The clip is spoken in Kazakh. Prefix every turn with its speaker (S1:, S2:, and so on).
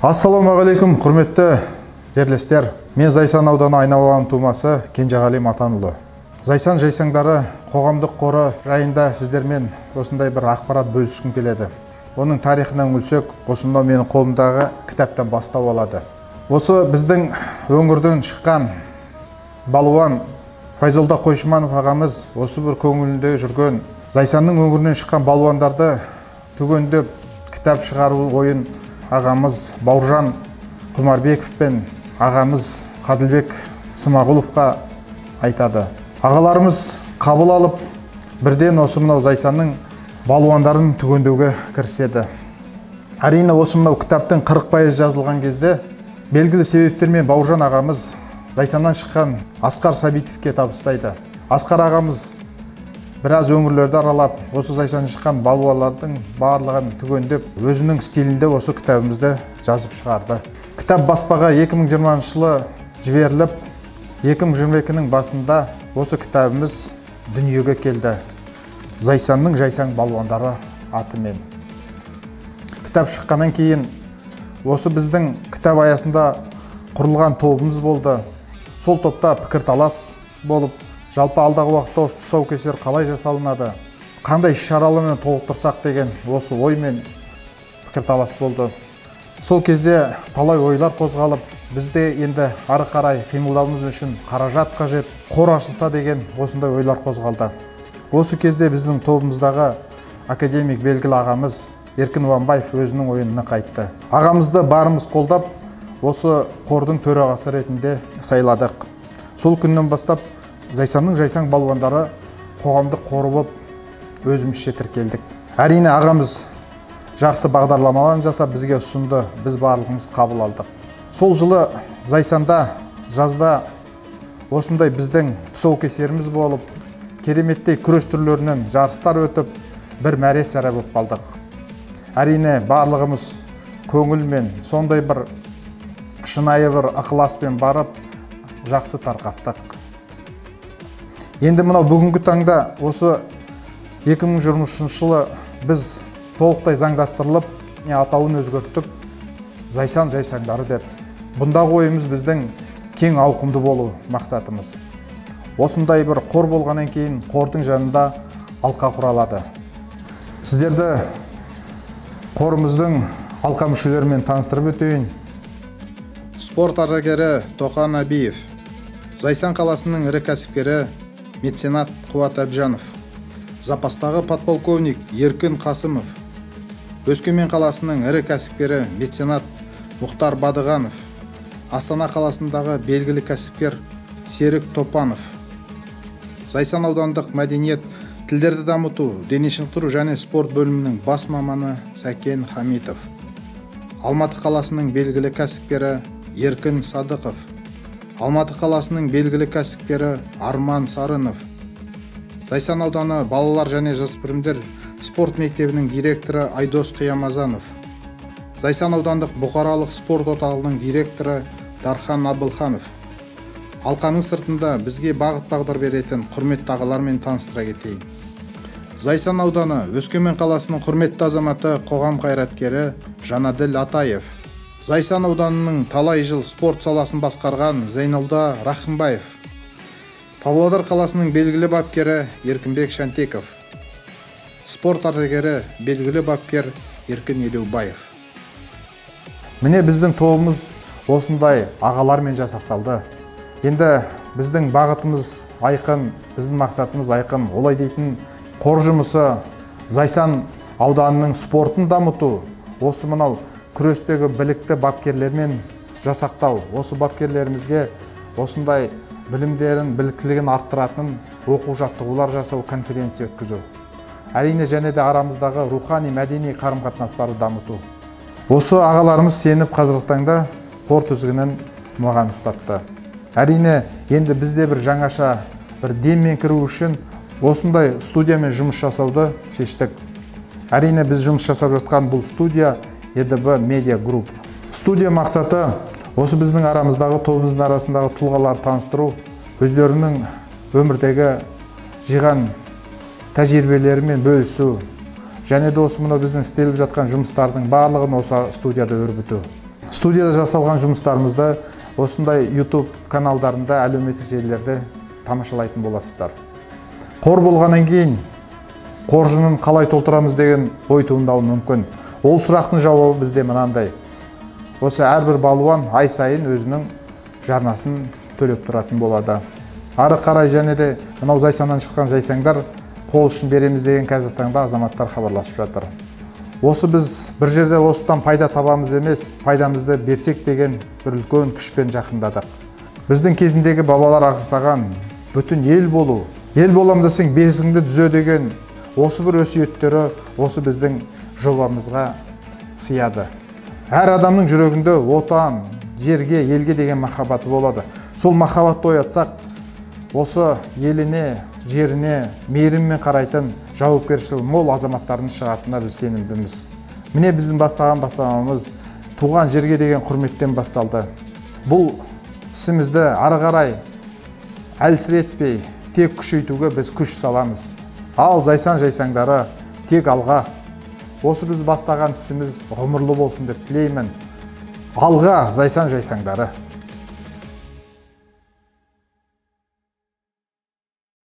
S1: Ассалаумағалейкум, құрметті жерлестер. Мен Зайсан ауданы Айналған тумасы Кенжеғали Матанұлы. Зайсан жайсаңдары қоғамдық қоры жайында сіздермен осындай бір ақпарат бөліскім келеді. Оның тарихынан үңілсек, осында менің қолымдағы кітаптан бастау алады. Осы біздің өңірден шыққан балуан Файзолда Қойшыманов ағамыз осы бір көңілінде жүрген Зайсанның өңірінен шыққан балуандарды түгендеп кітап шығару ойын ағамыз Бауыржан Құмарбеков пен ағамыз Қаділбек Смағұловқа айтады. Ағаларымыз қабыл алып, бірден осы мынау Зайсанның балуандарын түгендеуге кіріседі. Әрине осы мынау кітаптың 40% жазылған кезде белгілі себептермен Бауыржан ағамыз Зайсаннан шыққан Асқар Сабитовке табыстайды. Асқар ағамыз біраз өңірлерді аралап, осы Зайсан шыққан балуандардың барлығын түгендеп, өзінің стилінде осы кітабымызды жазып шығарды. Кітап баспаға 2020 жылы жіберіліп, 2022-нің басында осы кітабымыз дүниеге келді. Зайсанның жайсаң балуандары атымен. Кітап шыққаннан кейін осы біздің кітап аясында құрылған тобымыз болды. Сол топта пікірталас болып, жалпы алдағы уақытта осы тұсаукесер қалай жасалынады, қандай іс-шаралармен толықтырсақ деген осы оймен пікірталас болды. Сол кезде талай ойлар қозғалып, бізде енді ары қарай қимылдауымыз үшін қаражат қажет, қор ашылса деген осындай ойлар қозғалды. Осы кезде біздің тобымыздағы академик белгілі ағамыз Еркін Уанбаев өзінің ойын нық айтты. Ағамызды барымыз қолдап, осы қордың төрағасы ретінде сайладық. Сол күннен бастап Зайсанның жайсаң балуандары қоғамдық қоры болып өзімізше тіркелдік. Әрине ағамыз жақсы бағдарламаларын жасап бізге ұсынды, біз барлығымыз қабыл алдық. Сол жылы Зайсанда жазда осындай біздің тұсаукесеріміз болып, кереметтей күрес түрлерінен жарыстар өтіп, бір мәре сәрі болып қалдық. Әрине барлығымыз көңілмен, сондай бір шынайы бір ықыласпен барып, жақсы тарқастық. Енді мынау бүгінгі таңда осы 2023 жылы біз толықтай заңдастырылып, атауын өзгерттік, Зайсан жайсаңдары деп. Бұндағы ойымыз біздің кең ауқымды болу мақсатымыз. Осындай бір қор болғаннан кейін қордың жанында алқа құралады. Сіздерді қорымыздың алқа мүшелерімен таныстырып өтейін. Спорт ардагері Тоқан Абиев, Зайсан қаласының ірі кәсіпкері меценат Қуат Әбжанов, запастағы подполковник Еркін Қасымов, Өскемен қаласының ірі кәсіпкері меценат Мұхтар Бадығанов, Астана қаласындағы белгілі кәсіпкер Серік Топанов, Зайсан аудандық мәдениет, тілдерді дамыту, дене шынықтыру және спорт бөлімінің бас маманы Сәкен Хамитов, Алматы қаласының белгілі кәсіпкері Еркін Садықов, Алматы қаласының белгілі кәсіпкері Арман Сарынов, Зайсан ауданы балалар және жасөспірімдер спорт мектебінің директоры Айдос Қиямазанов, Зайсан аудандық бұқаралық спорт орталығының директоры Дархан Абылханов. Алқаның сыртында бізге бағыт-бағдар беретін құрметті ағалармен таныстыра кетейін. Зайсан ауданы Өскемен қаласының құрметті азаматы қоғам қайраткері Жанаділ Атаев, Зайсан ауданының талай жыл спорт саласын басқарған Зайнолда Рахымбаев, Павлодар қаласының белгілі бапкері Еркінбек Шантеков, спорт ардагері белгілі бапкер Еркін Елеубаев. Міне біздің тобымыз осындай ағалармен жасақталды. Енді біздің бағытымыз айқын, біздің мақсатымыз айқын. Олай дейтін қор жұмысы Зайсан ауданының спортын дамыту, осы мынау күрестегі білікті бапкерлермен жасақтау, осы бапкерлерімізге осындай білімдерін, біліктілігін арттыратын оқу жаттығулар жасау, конференция өткізу. Әрине және де арамыздағы рухани мәдени қарым-қатынастарды дамыту. Осы ағаларымыз сеніп қазіргі таңда қор тізгінін маған ұстатты. Әрине енді бізде бір жаңаша бір деммен кіру үшін осындай студиямен жұмыс жасауды шештік. Әрине біз жұмыс жасап жатқан бұл студия ЕДБ Медиа Групп. Студия мақсаты осы біздің арамыздағы тобымыздың арасындағы тұлғаларды таныстыру, өздерінің өмірдегі жиған тәжірибелерімен бөлісу, және де осы мынау біздің істеліп жатқан жұмыстардың барлығын осы студияда өрбіту. Студияда жасалған жұмыстарымызды осындай YouTube каналдарында, әлеуметтік желілерде тамашалайтын боласыздар. Қор болғаннан кейін қоржынын қалай толтырамыз деген ой туындауы мүмкін. Ол сұрақтың жауабы бізде мынандай. Осы әрбір балуан ай сайын өзінің жарнасын төлеп тұратын болады. Ары қарай және де мынау Зайсаннан шыққан жайсаңдар қол үшін береміз деген қазіргі таңда азаматтар хабарласып жатыр. Осы біз бір жерде осыдан пайда табамыз емес, пайдамызды берсек деген бір үлкен күшпен жақындадық. Біздің кезіндегі бабалар ағызған бүтін ел болу, ел болам десең бесігіңді түзе деген осы бір өсиеттері осы біздің жобамызға сыяды. Әр адамның жүрегінде отан, жерге, елге деген махаббаты болады. Сол махаббатты оятсақ, осы еліне, жеріне мейіріммен қарайтын жауапкершілігі мол азаматтардың шығатынына біз сенімдіміз. Міне біздің бастағанымыз туған жерге деген құрметтен басталды. Бұл ісімізді ары қарай әлсіретпей, тек күшейтуге біз күш саламыз. Ал Зайсан жайсаңдары тек алға. Осы біз бастаған ісіміз ғұмырлы болсын деп тілеймін. Алға Зайсан жайсаңдары.